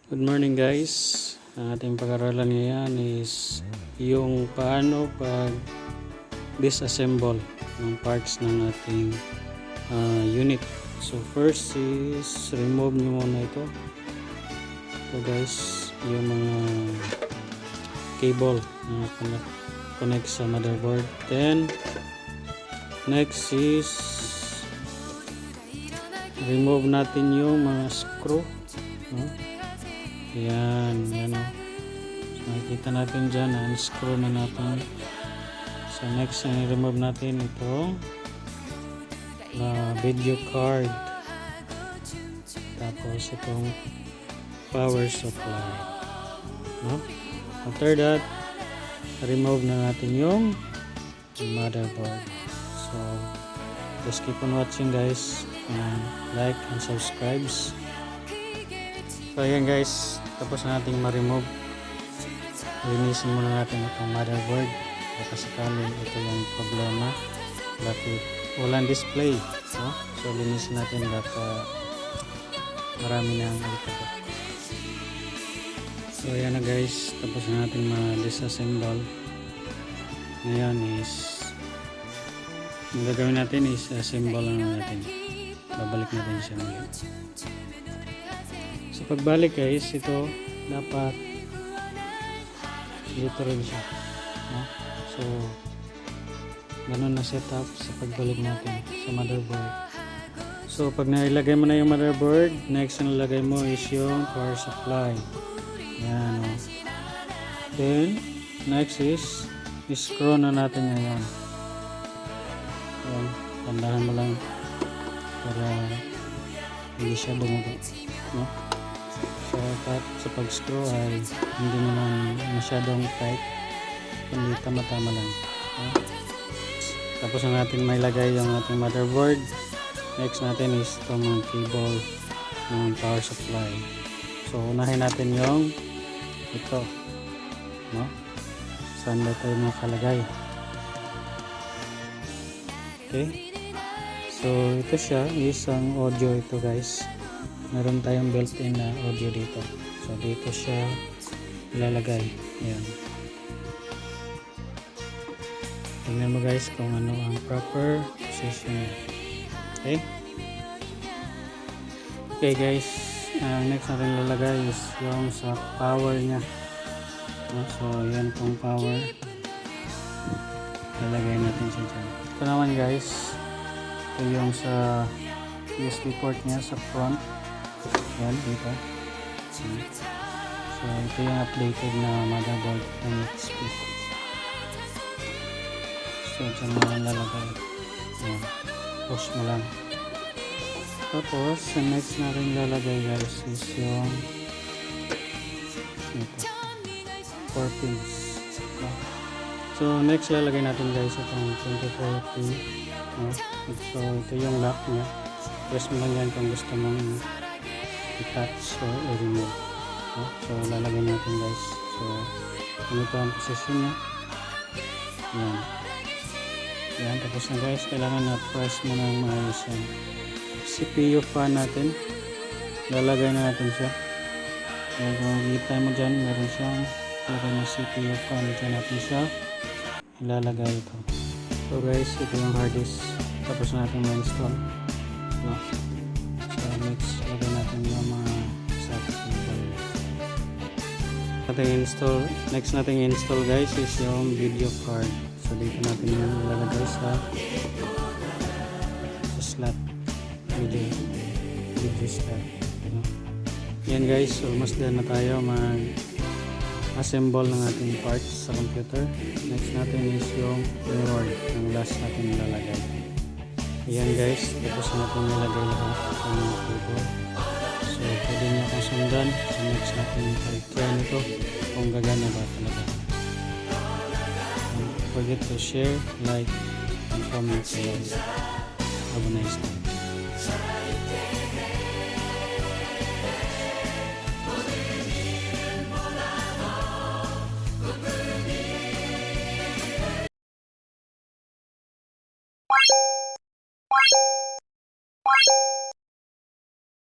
Good morning guys. Ang ating pag-aralan ngayon is yung paano pag disassemble ng parts ng ating unit. So first is remove nyo muna ito. Ito guys, yung mga cable na connect sa motherboard. Then next is remove natin yung mga screw. Yan o. So, nakikita natin dyan, unscrew na natin. So next, remove natin itong video card. Tapos itong power supply. No? After that, remove na natin yung motherboard. So just keep on watching guys, and like and subscribe. So ayan guys, tapos na natin ma-remove. Linisin muna natin itong motherboard. Baka sakali ito yung problema, bakit walang display, no? So linisin natin baka marami na ang ito. So ayan na guys, tapos na natin ma-disassemble. Ngayon is ang gagawin natin is assemble lang natin. Babalik natin siya ngayon. So pagbalik guys, ito dapat dito rin siya, no? So ganun na setup sa pagbalik natin sa motherboard. So pag nailagay mo na yung motherboard, next na nilagay mo is yung power supply. Yan, no? Then next is screw na natin ngayon. Yan, tandahan mo lang para hindi siya dumugo, no? So sa pag-screw ay hindi naman masyadong tight, kundi tama-tama lang. Tapos na natin mailagay yung ating motherboard. Next natin is itong mga cable ng power supply. So unahin natin yung ito, no? Saan ba tayo nakalagay? Okay, so ito siya, isang audio ito guys. Meron tayong built-in na audio dito. So dito siya ilalagay. Ayan. Tingnan mo guys kung ano ang proper position. Okay? Okay guys, next natin ilalagay is yung sa power nya. So yan pong power. Ilalagay natin siya dyan. Ito naman guys, ito yung sa USB port nya sa front. Yan, dito. So ito yung updated na motherboard ng XP. So dyan mo lang lalagay. Yan, push mo lang. Tapos next na rin lalagay guys is yung ito, 4 pins. So next lalagay natin guys itong 24 pin, no? So ito yung lock nya. Press mo lang yan kung gusto mong i-touch or i-remove. So lalagay natin guys. So ganito ang position nya. Yan. Yan, tapos na guys, kailangan na press mo ng maayos yan. CPU fan natin, lalagay na natin siya. Yan, kung kita mo dyan, meron siyang na CPU fan, dyan natin siya ilalagay ito. So guys, ito yung hard disk, tapos natin ma-install, no? So next, lagay natin yung mga socket next natin install guys is yung video card. So dito natin yung ilalagay sa slot, video slot, no? Yan guys, almost done na tayo mag-assemble ng ating parts sa computer. Next natin is yung mirror, yung last natin ilalagay. Yan guys, tapos natin nilagay lahat sa mga cable. So pwede nyo akong sundan sa next natin pag-try nito kung gagana ba talaga. Don't forget to share, like, and comment below. Have a nice day.